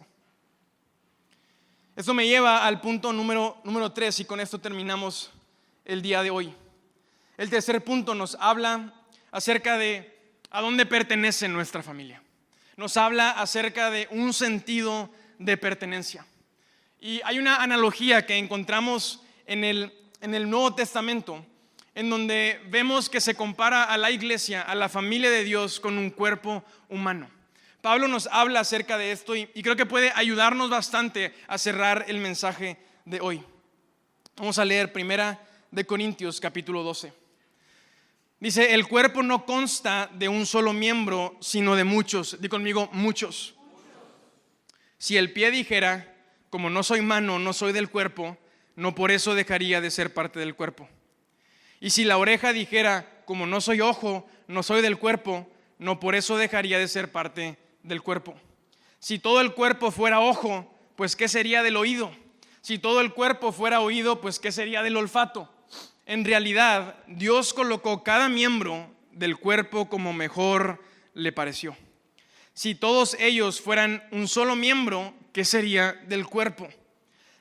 Esto me lleva al punto número 3, y con esto terminamos el día de hoy. El tercer punto nos habla acerca de a dónde pertenece nuestra familia. Nos habla acerca de un sentido de pertenencia. Y hay una analogía que encontramos en el Nuevo Testamento, en donde vemos que se compara a la iglesia, a la familia de Dios, con un cuerpo humano. Pablo nos habla acerca de esto y creo que puede ayudarnos bastante a cerrar el mensaje de hoy. Vamos a leer 1 Corintios capítulo 12. Dice: el cuerpo no consta de un solo miembro, sino de muchos. Di conmigo: muchos. Si el pie dijera: como no soy mano, no soy del cuerpo, no por eso dejaría de ser parte del cuerpo. Y si la oreja dijera: como no soy ojo, no soy del cuerpo, no por eso dejaría de ser parte del cuerpo. Si todo el cuerpo fuera ojo, pues ¿qué sería del oído? Si todo el cuerpo fuera oído, pues ¿qué sería del olfato? En realidad, Dios colocó cada miembro del cuerpo como mejor le pareció. Si todos ellos fueran un solo miembro, ¿qué sería del cuerpo?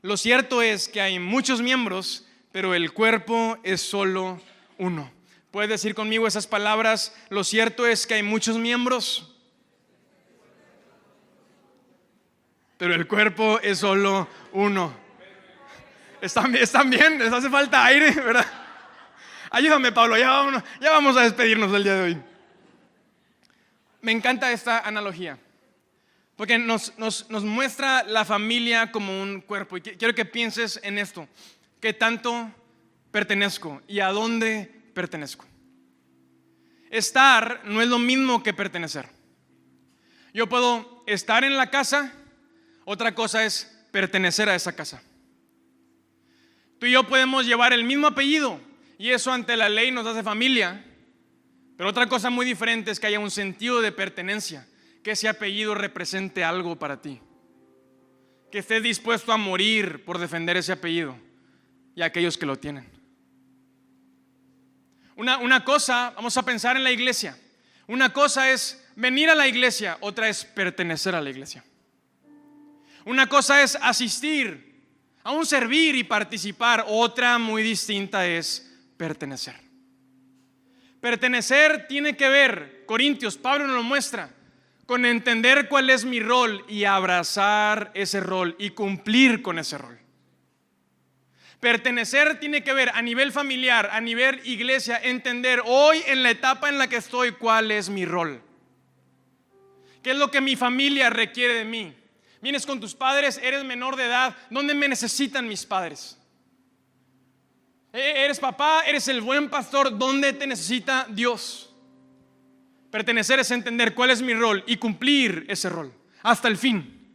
Lo cierto es que hay muchos miembros, pero el cuerpo es solo uno. ¿Puedes decir conmigo esas palabras? Lo cierto es que hay muchos miembros, pero el cuerpo es solo uno. ¿Están bien? ¿Les hace falta aire, verdad? Ayúdame, Pablo, ya vamos a despedirnos del día de hoy. Me encanta esta analogía, porque nos muestra la familia como un cuerpo. Y quiero que pienses en esto: ¿qué tanto pertenezco y a dónde pertenezco? Estar no es lo mismo que pertenecer. Yo puedo estar en la casa, otra cosa es pertenecer a esa casa. Tú y yo podemos llevar el mismo apellido y eso ante la ley nos hace familia. Pero otra cosa muy diferente es que haya un sentido de pertenencia, que ese apellido represente algo para ti, que estés dispuesto a morir por defender ese apellido y a aquellos que lo tienen. Una cosa, vamos a pensar en la iglesia. Una cosa es venir a la iglesia, otra es pertenecer a la iglesia. Una cosa es asistir, aún servir y participar, otra muy distinta es pertenecer. Pertenecer tiene que ver, Corintios, Pablo nos lo muestra, con entender cuál es mi rol y abrazar ese rol y cumplir con ese rol. Pertenecer tiene que ver a nivel familiar, a nivel iglesia, entender hoy en la etapa en la que estoy cuál es mi rol. ¿Qué es lo que mi familia requiere de mí? Vienes con tus padres, eres menor de edad, ¿dónde me necesitan mis padres? Eres papá, eres el buen pastor, ¿dónde te necesita Dios? Pertenecer es entender cuál es mi rol y cumplir ese rol hasta el fin.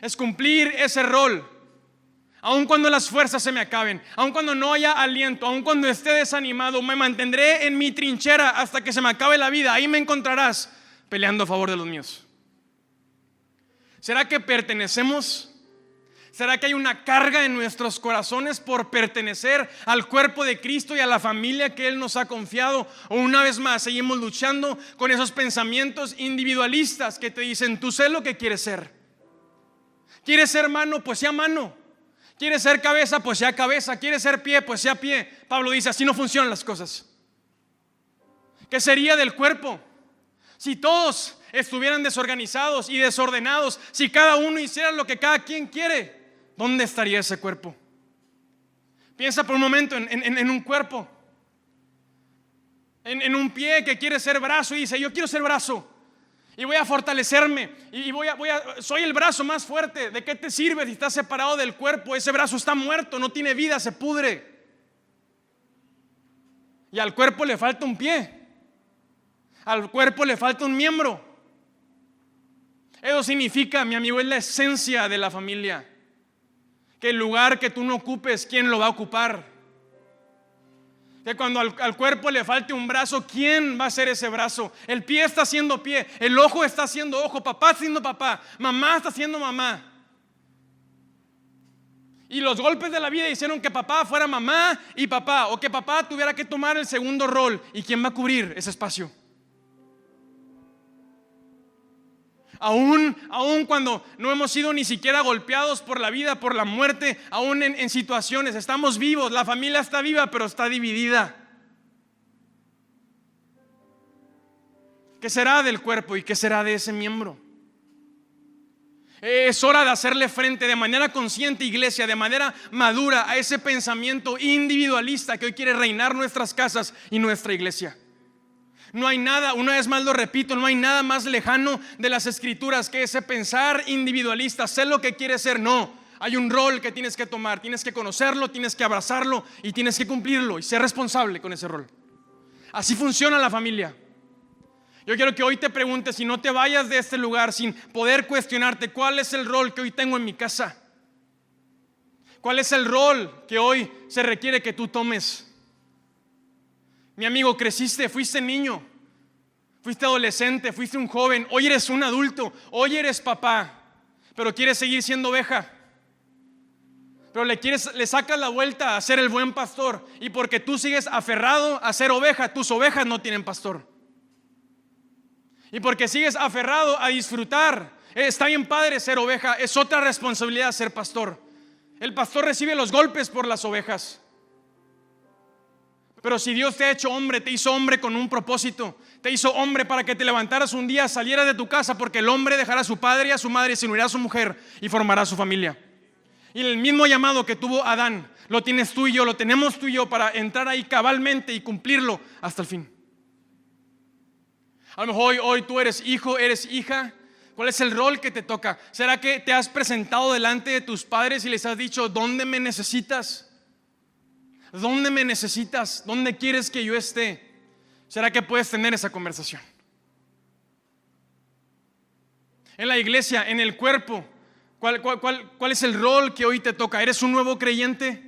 Es cumplir ese rol, aun cuando las fuerzas se me acaben, aun cuando no haya aliento, aun cuando esté desanimado, me mantendré en mi trinchera hasta que se me acabe la vida. Ahí me encontrarás peleando a favor de los míos. ¿Será que pertenecemos? ¿Será que hay una carga en nuestros corazones por pertenecer al cuerpo de Cristo y a la familia que Él nos ha confiado? O una vez más seguimos luchando con esos pensamientos individualistas que te dicen: tú sé lo que quieres ser. ¿Quieres ser mano? Pues sea mano. ¿Quieres ser cabeza? Pues sea cabeza. ¿Quieres ser pie? Pues sea pie. Pablo dice, así no funcionan las cosas. ¿Qué sería del cuerpo si todos estuvieran desorganizados y desordenados? Si cada uno hiciera lo que cada quien quiere, ¿dónde estaría ese cuerpo? Piensa por un momento en un cuerpo, en un pie que quiere ser brazo y dice, yo quiero ser brazo y voy a fortalecerme y soy el brazo más fuerte. ¿De qué te sirve si estás separado del cuerpo? Ese brazo está muerto, no tiene vida, se pudre. Y al cuerpo le falta un pie. Al cuerpo le falta un miembro. Eso significa, mi amigo, es la esencia de la familia. Que el lugar que tú no ocupes, ¿quién lo va a ocupar? Que cuando al cuerpo le falte un brazo, ¿quién va a ser ese brazo? El pie está siendo pie, el ojo está siendo ojo, papá está siendo papá, mamá está siendo mamá. Y los golpes de la vida hicieron que papá fuera mamá y papá, o que papá tuviera que tomar el segundo rol. ¿Y quién va a cubrir ese espacio? Aún cuando no hemos sido ni siquiera golpeados por la vida, por la muerte, aún en situaciones, estamos vivos, la familia está viva, pero está dividida. ¿Qué será del cuerpo y qué será de ese miembro? Es hora de hacerle frente de manera consciente, iglesia, de manera madura a ese pensamiento individualista que hoy quiere reinar nuestras casas y nuestra iglesia. No hay nada, una vez más lo repito, no hay nada más lejano de las escrituras que ese pensar individualista, sé lo que quieres ser. No, hay un rol que tienes que tomar, tienes que conocerlo, tienes que abrazarlo y tienes que cumplirlo y ser responsable con ese rol. Así funciona la familia. Yo quiero que hoy te preguntes, y no te vayas de este lugar sin poder cuestionarte, ¿cuál es el rol que hoy tengo en mi casa? ¿Cuál es el rol que hoy se requiere que tú tomes? Mi amigo, creciste, fuiste niño, fuiste adolescente, fuiste un joven, hoy eres un adulto, hoy eres papá, pero quieres seguir siendo oveja. Pero le sacas la vuelta a ser el buen pastor, y porque tú sigues aferrado a ser oveja, tus ovejas no tienen pastor. Y porque sigues aferrado a disfrutar, está bien padre ser oveja, es otra responsabilidad ser pastor. El pastor recibe los golpes por las ovejas. Pero si Dios te ha hecho hombre, te hizo hombre con un propósito. Te hizo hombre para que te levantaras un día, salieras de tu casa, porque el hombre dejará a su padre y a su madre, se unirá a su mujer y formará su familia. Y el mismo llamado que tuvo Adán, lo tienes tú y yo, lo tenemos tú y yo para entrar ahí cabalmente y cumplirlo hasta el fin. A lo mejor hoy tú eres hijo, eres hija. ¿Cuál es el rol que te toca? ¿Será que te has presentado delante de tus padres y les has dicho, ¿dónde me necesitas? ¿Dónde me necesitas? ¿Dónde quieres que yo esté? ¿Será que puedes tener esa conversación? En la iglesia, en el cuerpo, ¿cuál es el rol que hoy te toca? ¿Eres un nuevo creyente?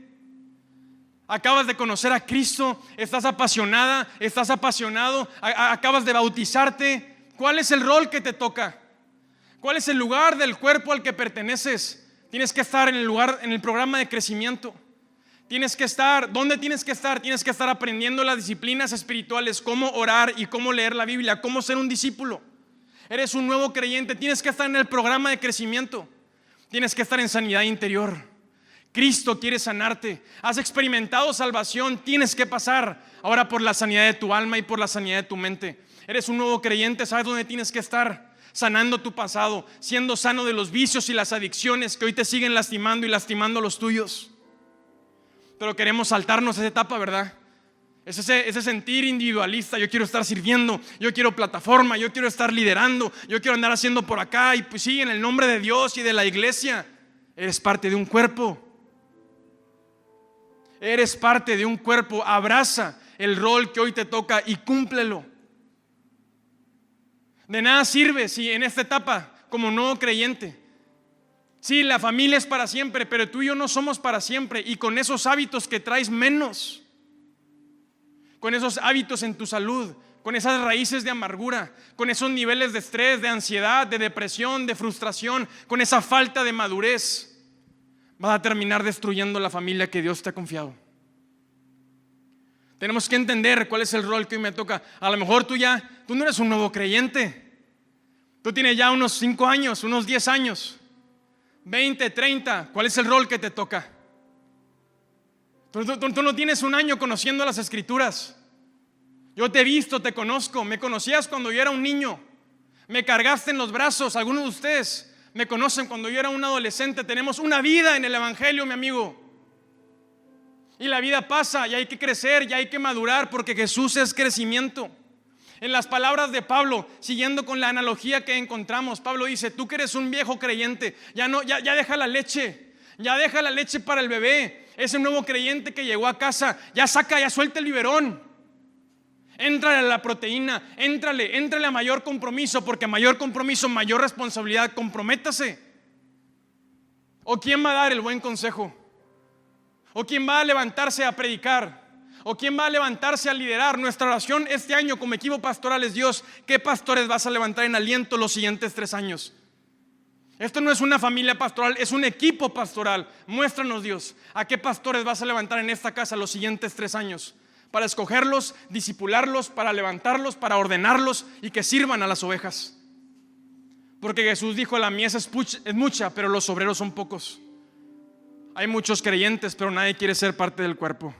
Acabas de conocer a Cristo, estás apasionada, estás apasionado, acabas de bautizarte. ¿Cuál es el rol que te toca? ¿Cuál es el lugar del cuerpo al que perteneces? Tienes que estar en el programa de crecimiento. Tienes que estar, ¿dónde tienes que estar? Tienes que estar aprendiendo las disciplinas espirituales, cómo orar y cómo leer la Biblia, cómo ser un discípulo. Eres un nuevo creyente, tienes que estar en el programa de crecimiento. Tienes que estar en sanidad interior. Cristo quiere sanarte. Has experimentado salvación, tienes que pasar ahora por la sanidad de tu alma y por la sanidad de tu mente. Eres un nuevo creyente, ¿sabes dónde tienes que estar? Sanando tu pasado, siendo sano de los vicios y las adicciones que hoy te siguen lastimando y lastimando a los tuyos. Pero queremos saltarnos esa etapa, ¿verdad? Es ese sentir individualista. Yo quiero estar sirviendo, yo quiero plataforma, yo quiero estar liderando, yo quiero andar haciendo por acá. Y pues sí, en el nombre de Dios y de la iglesia. Eres parte de un cuerpo. Eres parte de un cuerpo. Abraza el rol que hoy te toca y cúmplelo. De nada sirve si en esta etapa, como nuevo creyente, sí, la familia es para siempre, pero tú y yo no somos para siempre. Y con esos hábitos que traes menos, con esos hábitos en tu salud, con esas raíces de amargura, con esos niveles de estrés, de ansiedad, de depresión, de frustración, con esa falta de madurez, vas a terminar destruyendo la familia que Dios te ha confiado. Tenemos que entender cuál es el rol que hoy me toca. A lo mejor tú no eres un nuevo creyente. Tú tienes ya unos 5 años, unos 10 años, 20, 30. ¿Cuál es el rol que te toca? Tú no tienes un año conociendo las Escrituras. Yo te he visto, te conozco. Me conocías cuando yo era un niño. Me cargaste en los brazos. Algunos de ustedes me conocen cuando yo era un adolescente. Tenemos una vida en el Evangelio, mi amigo. Y la vida pasa y hay que crecer y hay que madurar porque Jesús es crecimiento. En las palabras de Pablo, siguiendo con la analogía que encontramos, Pablo dice: tú que eres un viejo creyente, ya deja la leche. Ya deja la leche para el bebé. Ese nuevo creyente que llegó a casa, ya suelta el biberón. Éntrale a la proteína, éntrale a mayor compromiso, porque mayor compromiso, mayor responsabilidad. Comprométase. ¿O quién va a dar el buen consejo? ¿O quién va a levantarse a predicar? ¿O quién va a levantarse a liderar? Nuestra oración este año como equipo pastoral es: Dios, ¿qué pastores vas a levantar en aliento los siguientes 3 años? Esto no es una familia pastoral, es un equipo pastoral. Muéstranos, Dios, a qué pastores vas a levantar en esta casa los siguientes 3 años, para escogerlos, discipularlos, para levantarlos, para ordenarlos y que sirvan a las ovejas. Porque Jesús dijo: la mies es mucha, pero los obreros son pocos. Hay muchos creyentes, pero nadie quiere ser parte del cuerpo.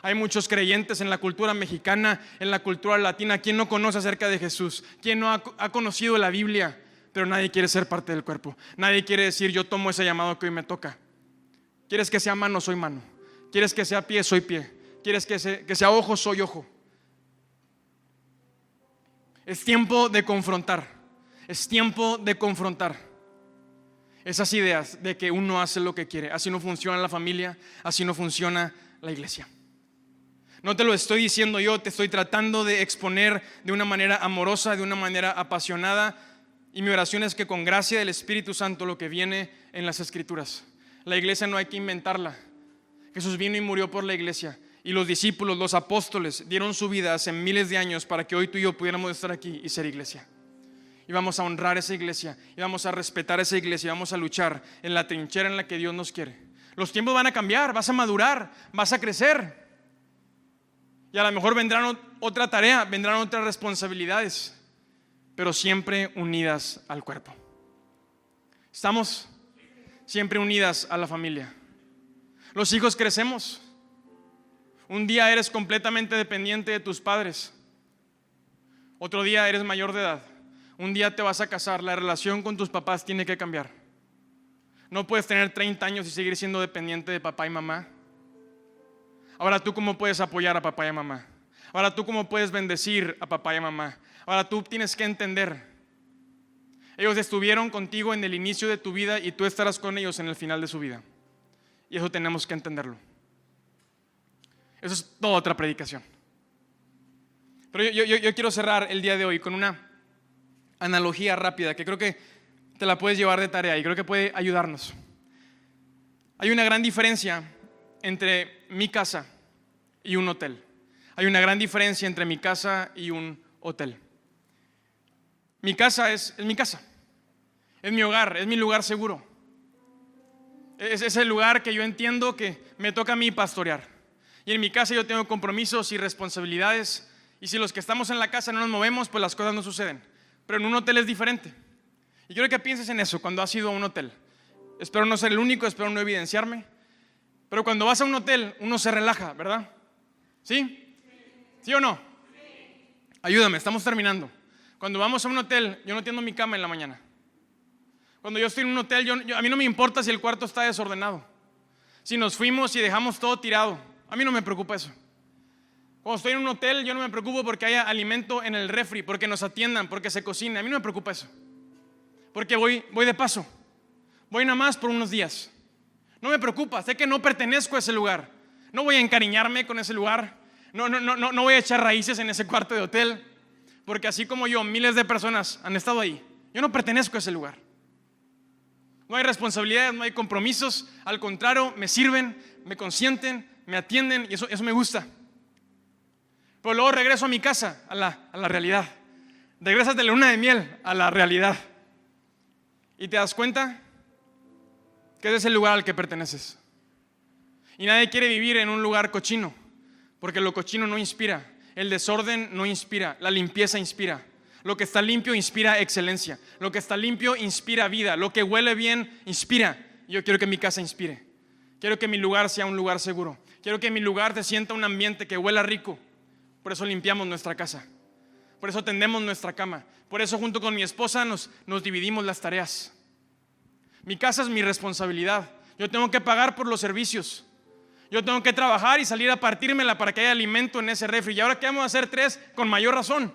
Hay muchos creyentes en la cultura mexicana, en la cultura latina. ¿Quién no conoce acerca de Jesús? ¿Quién no ha conocido la Biblia? Pero nadie quiere ser parte del cuerpo. Nadie quiere decir: yo tomo ese llamado que hoy me toca. ¿Quieres que sea mano? Soy mano. ¿Quieres que sea pie? Soy pie. ¿Quieres que sea ojo? Soy ojo. Es tiempo de confrontar. Es tiempo de confrontar esas ideas de que uno hace lo que quiere. Así no funciona la familia, así no funciona la iglesia. No te lo estoy diciendo yo, te estoy tratando de exponer de una manera amorosa, de una manera apasionada. Y mi oración es que con gracia del Espíritu Santo, lo que viene en las Escrituras, la iglesia no hay que inventarla. Jesús vino y murió por la iglesia. Y los discípulos, los apóstoles, dieron su vida hace miles de años para que hoy tú y yo pudiéramos estar aquí y ser iglesia. Y vamos a honrar esa iglesia, y vamos a respetar esa iglesia, y vamos a luchar en la trinchera en la que Dios nos quiere. Los tiempos van a cambiar, vas a madurar, vas a crecer. Y a lo mejor vendrán otra tarea, vendrán otras responsabilidades, pero siempre unidas al cuerpo. Estamos siempre unidas a la familia. Los hijos crecemos. Un día eres completamente dependiente de tus padres. Otro día eres mayor de edad. Un día te vas a casar. La relación con tus papás tiene que cambiar. No puedes tener 30 años y seguir siendo dependiente de papá y mamá. Ahora tú cómo puedes apoyar a papá y a mamá. Ahora tú cómo puedes bendecir a papá y a mamá. Ahora tú tienes que entender: ellos estuvieron contigo en el inicio de tu vida y tú estarás con ellos en el final de su vida. Y eso tenemos que entenderlo. Eso es toda otra predicación. Pero yo quiero cerrar el día de hoy con una analogía rápida que creo que te la puedes llevar de tarea y creo que puede ayudarnos. Hay una gran diferencia entre mi casa y un hotel. Hay una gran diferencia entre mi casa y un hotel. Mi casa es mi casa. Es mi hogar, es mi lugar seguro. Es el lugar que yo entiendo que me toca a mí pastorear. Y en mi casa yo tengo compromisos y responsabilidades. Y si los que estamos en la casa no nos movemos, pues las cosas no suceden. Pero en un hotel es diferente. Y quiero que pienses en eso cuando has ido a un hotel. Espero no ser el único, espero no evidenciarme. Pero cuando vas a un hotel, uno se relaja, ¿verdad? ¿Sí? ¿Sí o no? Ayúdame, estamos terminando. Cuando vamos a un hotel, yo no tiendo mi cama en la mañana. Cuando yo estoy en un hotel, a mí no me importa si el cuarto está desordenado. Si nos fuimos y dejamos todo tirado, a mí no me preocupa eso. Cuando estoy en un hotel, yo no me preocupo porque haya alimento en el refri, porque nos atiendan, porque se cocine. A mí no me preocupa eso. Porque voy de paso. Voy nada más por unos días. No me preocupa, sé que no pertenezco a ese lugar. No voy a encariñarme con ese lugar. No voy a echar raíces en ese cuarto de hotel. Porque así como yo, miles de personas han estado ahí. Yo no pertenezco a ese lugar. No hay responsabilidades, no hay compromisos. Al contrario, me sirven, me consienten, me atienden y eso me gusta. Pero luego regreso a mi casa, a la realidad. Regresas de la luna de miel a la realidad. Y te das cuenta que ese es el lugar al que perteneces. Y nadie quiere vivir en un lugar cochino, porque lo cochino no inspira. El desorden no inspira, la limpieza inspira. Lo que está limpio inspira excelencia. Lo que está limpio inspira vida. Lo que huele bien inspira. Y yo quiero que mi casa inspire. Quiero que mi lugar sea un lugar seguro. Quiero que mi lugar se sienta un ambiente que huela rico. Por eso limpiamos nuestra casa. Por eso tendemos nuestra cama. Por eso junto con mi esposa nos dividimos las tareas. Mi casa es mi responsabilidad. Yo tengo que pagar por los servicios. Yo tengo que trabajar y salir a partírmela para que haya alimento en ese refri. Y ahora que vamos a hacer 3, con mayor razón.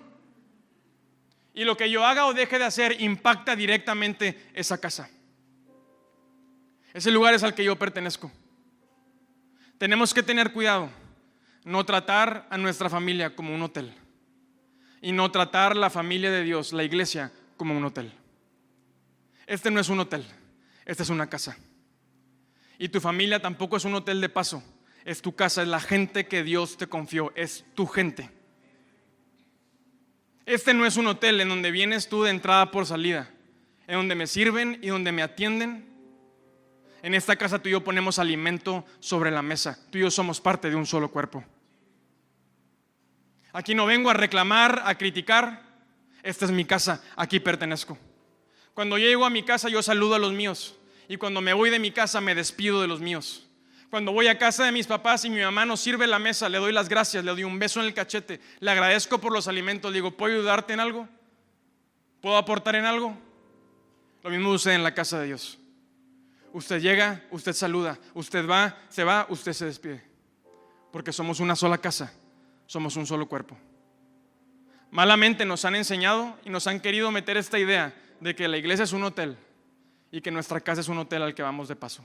Y lo que yo haga o deje de hacer impacta directamente esa casa. Ese lugar es al que yo pertenezco. Tenemos que tener cuidado, no tratar a nuestra familia como un hotel y no tratar la familia de Dios, la iglesia, como un hotel. Este no es un hotel, esta es una casa. Y tu familia tampoco es un hotel de paso, es tu casa, es la gente que Dios te confió, es tu gente. Este no es un hotel en donde vienes tú de entrada por salida, en donde me sirven y donde me atienden. En esta casa tú y yo ponemos alimento sobre la mesa. Tú y yo somos parte de un solo cuerpo. Aquí no vengo a reclamar, a criticar. Esta es mi casa, aquí pertenezco. Cuando llego a mi casa yo saludo a los míos. Y cuando me voy de mi casa me despido de los míos. Cuando voy a casa de mis papás y mi mamá nos sirve la mesa, le doy las gracias, le doy un beso en el cachete, le agradezco por los alimentos, le digo, ¿puedo ayudarte en algo? ¿Puedo aportar en algo? Lo mismo sucede en la casa de Dios. Usted llega, usted saluda, usted va, usted se despide. Porque somos una sola casa, somos un solo cuerpo. Malamente nos han enseñado y nos han querido meter esta idea de que la iglesia es un hotel y que nuestra casa es un hotel al que vamos de paso.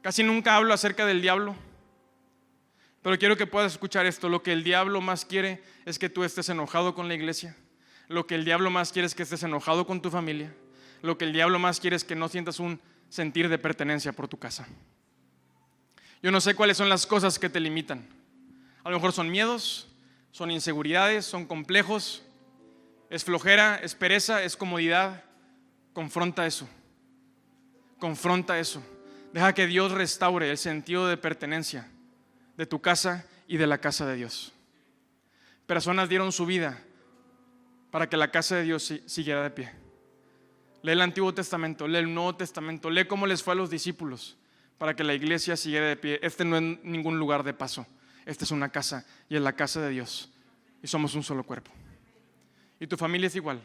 Casi nunca hablo acerca del diablo, pero quiero que puedas escuchar esto. Lo que el diablo más quiere es que tú estés enojado con la iglesia. Lo que el diablo más quiere es que estés enojado con tu familia. Lo que el diablo más quiere es que no sientas un sentir de pertenencia por tu casa. Yo no sé cuáles son las cosas que te limitan. A lo mejor son miedos, son inseguridades, son complejos, es flojera, es pereza, es comodidad. Confronta eso. Confronta eso. Deja que Dios restaure el sentido de pertenencia de tu casa y de la casa de Dios. Personas dieron su vida para que la casa de Dios siguiera de pie. Lee el Antiguo Testamento, lee el Nuevo Testamento, lee cómo les fue a los discípulos para que la iglesia siguiera de pie. Este no es ningún lugar de paso, esta es una casa y es la casa de Dios y somos un solo cuerpo. Y tu familia es igual.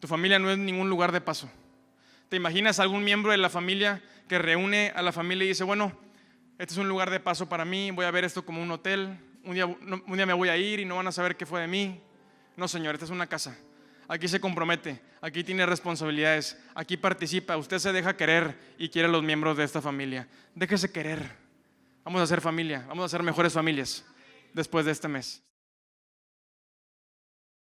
Tu familia no es ningún lugar de paso. ¿Te imaginas algún miembro de la familia que reúne a la familia y dice, bueno, este es un lugar de paso para mí, voy a ver esto como un hotel, un día me voy a ir y no van a saber qué fue de mí? No, señor, esta es una casa. Aquí se compromete, aquí tiene responsabilidades, aquí participa, usted se deja querer y quiere a los miembros de esta familia. Déjese querer. Vamos a ser familia, vamos a ser mejores familias después de este mes.